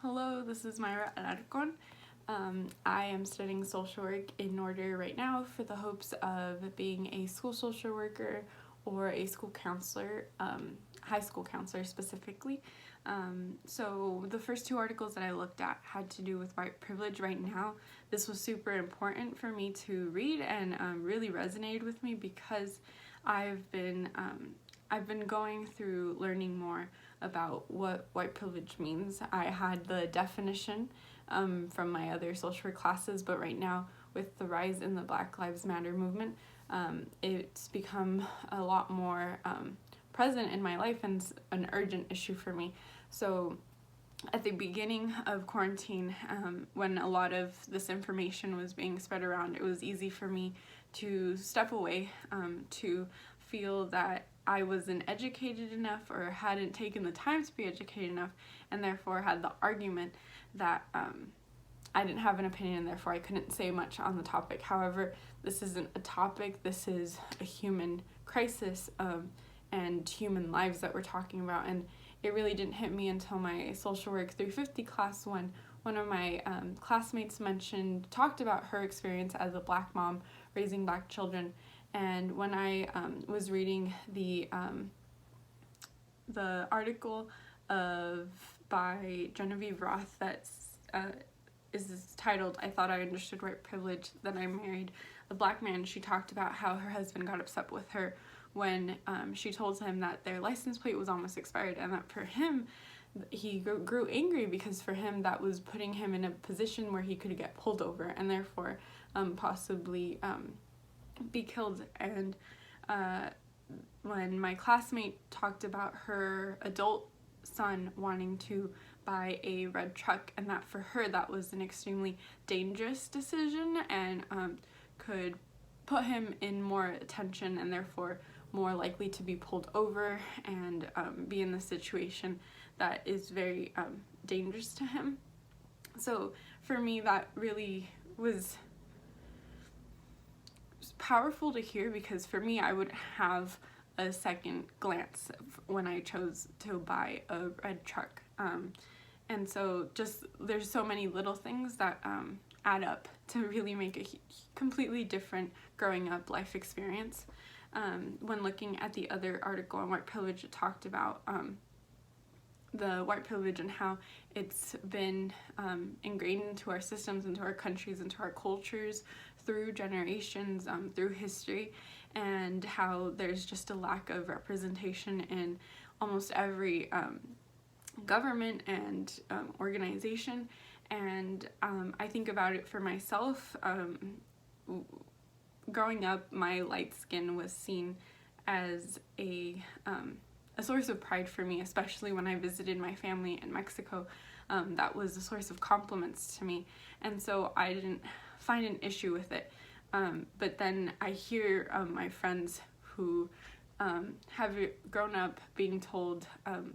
Hello, this is Myra Alarcon. I am studying social work in Norder right now for the hopes of being a school social worker or a school counselor, high school counselor specifically. So the first two articles that I looked at had to do with white privilege. Right now, this was super important for me to read and really resonated with me because I've been going through learning more about what white privilege means. I had the definition from my other social work classes, but right now with the rise in the Black Lives Matter movement, it's become a lot more present in my life and an urgent issue for me. So at the beginning of quarantine, when a lot of this information was being spread around, it was easy for me to step away, to feel that I wasn't educated enough or hadn't taken the time to be educated enough, and therefore had the argument that I didn't have an opinion and therefore I couldn't say much on the topic. However, this isn't a topic, this is a human crisis and human lives that we're talking about, and it really didn't hit me until my social work 350 class when one of my classmates talked about her experience as a Black mom raising Black children. And when I was reading the article by Genevieve Roth that is titled "I Thought I Understood White Privilege, Then I Married a Black Man," she talked about how her husband got upset with her when she told him that their license plate was almost expired, and that for him, he grew angry because for him that was putting him in a position where he could get pulled over and therefore possibly be killed. And when my classmate talked about her adult son wanting to buy a red truck, and that for her that was an extremely dangerous decision and could put him in more attention and therefore more likely to be pulled over and be in the situation that is very dangerous to him. So for me, that really was powerful to hear, because for me, I would have a second glance when I chose to buy a red truck. And so just there's so many little things that add up to really make a completely different growing up life experience. When looking at the other article on white privilege, it talked about the white privilege and how it's been ingrained into our systems, into our countries, into our cultures through generations, through history, and how there's just a lack of representation in almost every government and organization. And I think about it for myself. Growing up, my light skin was seen as a source of pride for me, especially when I visited my family in Mexico. That was a source of compliments to me, and so I didn't find an issue with it. But then I hear my friends who have grown up being told,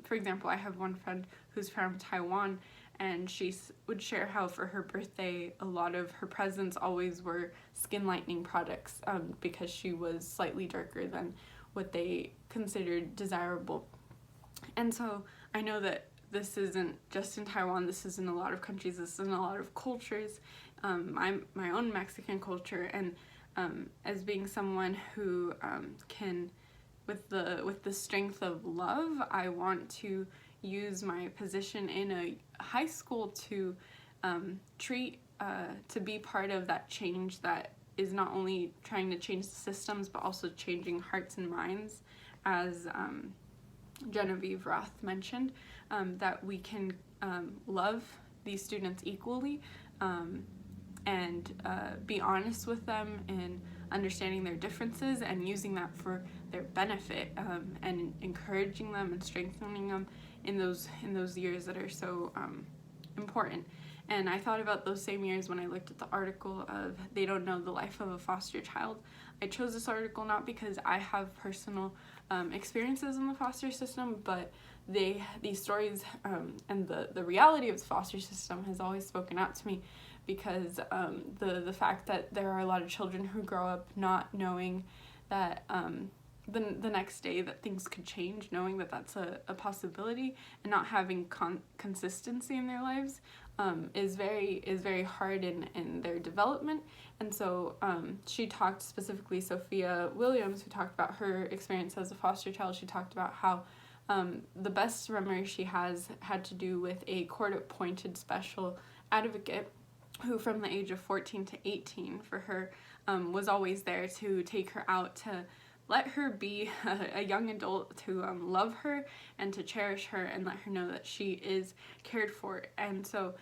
for example, I have one friend who's from Taiwan, and she would share how for her birthday a lot of her presents always were skin lightening products because she was slightly darker than what they considered desirable. And so I know that this isn't just in Taiwan, this is in a lot of countries, this is in a lot of cultures. My own Mexican culture, and as being someone who can, with the strength of love, I want to use my position in a high school to to be part of that change that is not only trying to change the systems but also changing hearts and minds, as Genevieve Roth mentioned, that we can love these students equally and be honest with them in understanding their differences and using that for their benefit, and encouraging them and strengthening them in those years that are so important. And I thought about those same years when I looked at the article of "They Don't Know the Life of a Foster Child." I chose this article not because I have personal experiences in the foster system, but these stories and the reality of the foster system has always spoken out to me, because the fact that there are a lot of children who grow up not knowing that the next day that things could change, knowing that that's a possibility, and not having consistency in their lives is very hard in their development. And so she talked specifically, Sophia Williams, who talked about her experience as a foster child. She talked about how the best memory she has had to do with a court-appointed special advocate who, from the age of 14 to 18 for her, was always there to take her out, to let her be a young adult, to love her and to cherish her and let her know that she is cared for. And so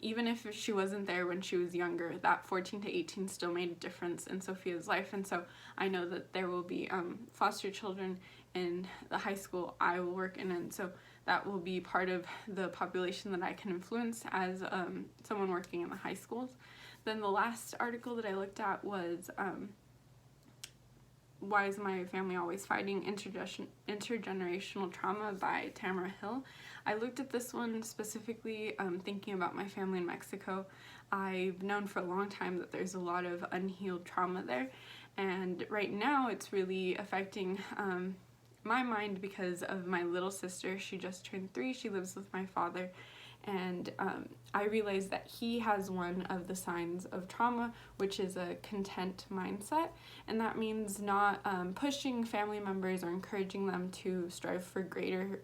even if she wasn't there when she was younger, that 14 to 18 still made a difference in Sophia's life. And so I know that there will be foster children in the high school I will work in, and so that will be part of the population that I can influence as someone working in the high schools. Then the last article that I looked at was Why is My Family Always Fighting? Intergenerational Trauma by Tamara Hill. I looked at this one specifically thinking about my family in Mexico. I've known for a long time that there's a lot of unhealed trauma there, and right now it's really affecting my mind because of my little sister. She just turned 3. She lives with my father, and I realized that he has one of the signs of trauma, which is a content mindset, and that means not pushing family members or encouraging them to strive for greater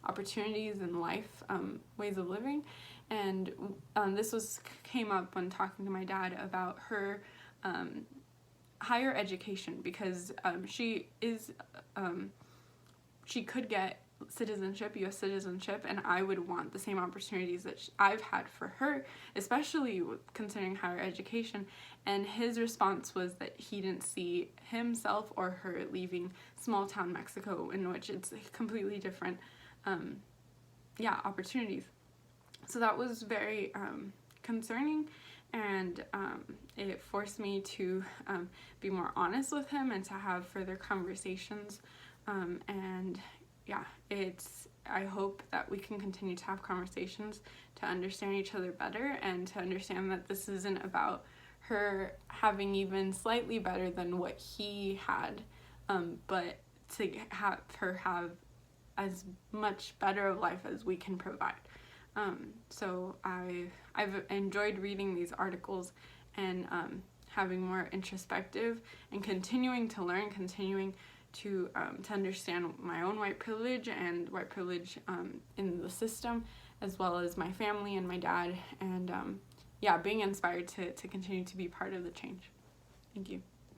opportunities in life, ways of living. And this came up when talking to my dad about her higher education, because she could get citizenship, U.S. citizenship, and I would want the same opportunities that I've had for her, especially considering higher education. And his response was that he didn't see himself or her leaving small town Mexico, in which it's completely different opportunities. So that was very concerning, and it forced me to be more honest with him and to have further conversations. I hope that we can continue to have conversations to understand each other better, and to understand that this isn't about her having even slightly better than what he had, but to have her have as much better of life as we can provide. So I've enjoyed reading these articles and having more introspective and continuing to learn, continuing to understand my own white privilege and white privilege in the system, as well as my family and my dad, and being inspired to continue to be part of the change. Thank you.